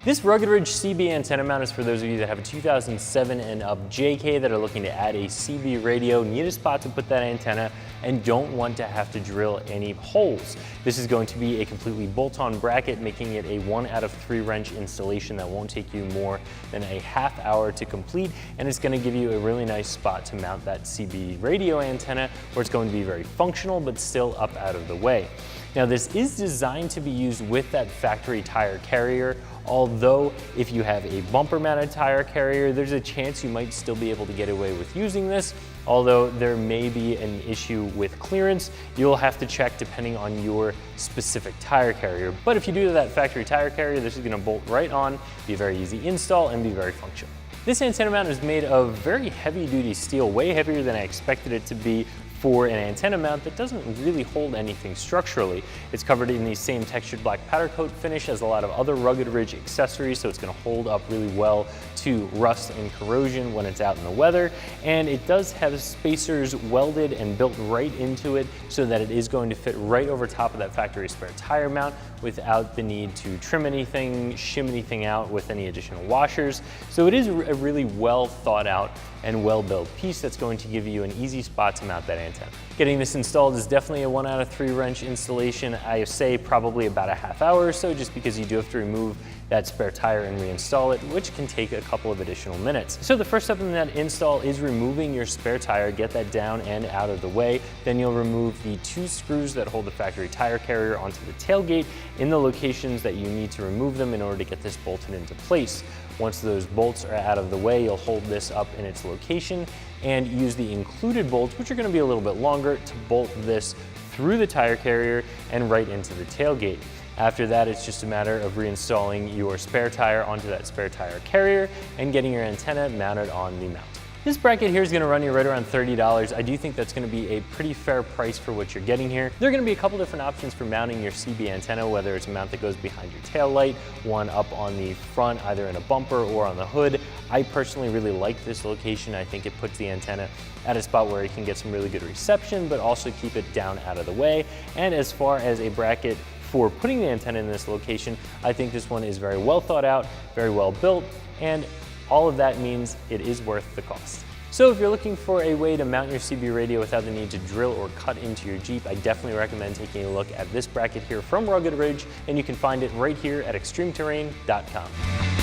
This Rugged Ridge CB antenna mount is for those of you that have a 2007 and up JK that are looking to add a CB radio, need a spot to put that antenna, and don't want to have to drill any holes. This is going to be a completely bolt-on bracket, making it a 1 out of 3 wrench installation that won't take you more than a half hour to complete, and it's going to give you a really nice spot to mount that CB radio antenna where it's going to be very functional but still up out of the way. Now, this is designed to be used with that factory tire carrier, although if you have a bumper mounted tire carrier, there's a chance you might still be able to get away with using this. Although there may be an issue with clearance, you'll have to check depending on your specific tire carrier. But if you do that factory tire carrier, this is going to bolt right on, be a very easy install, and be very functional. This antenna mount is made of very heavy duty steel, way heavier than I expected it to be for an antenna mount that doesn't really hold anything structurally. It's covered in the same textured black powder coat finish as a lot of other Rugged Ridge accessories, so it's going to hold up really well to rust and corrosion when it's out in the weather. And it does have spacers welded and built right into it so that it is going to fit right over top of that factory spare tire mount without the need to trim anything, shim anything out with any additional washers. So it is a really well thought out and well-built piece that's going to give you an easy spot to mount that antenna. Getting this installed is definitely a 1 out of 3 wrench installation. I say probably about a half hour or so, just because you do have to remove that spare tire and reinstall it, which can take a couple of additional minutes. So the first step in that install is removing your spare tire, get that down and out of the way. Then you'll remove the 2 screws that hold the factory tire carrier onto the tailgate in the locations that you need to remove them in order to get this bolted into place. Once those bolts are out of the way, you'll hold this up in its location and use the included bolts, which are going to be a little bit longer, to bolt this through the tire carrier and right into the tailgate. After that, it's just a matter of reinstalling your spare tire onto that spare tire carrier and getting your antenna mounted on the mount. This bracket here is going to run you right around $30. I do think that's going to be a pretty fair price for what you're getting here. There are going to be a couple different options for mounting your CB antenna, whether it's a mount that goes behind your tail light, one up on the front, either in a bumper or on the hood. I personally really like this location. I think it puts the antenna at a spot where it can get some really good reception, but also keep it down out of the way. And as far as a bracket for putting the antenna in this location, I think this one is very well thought out, very well built, and all of that means it is worth the cost. So if you're looking for a way to mount your CB radio without the need to drill or cut into your Jeep, I definitely recommend taking a look at this bracket here from Rugged Ridge, and you can find it right here at ExtremeTerrain.com.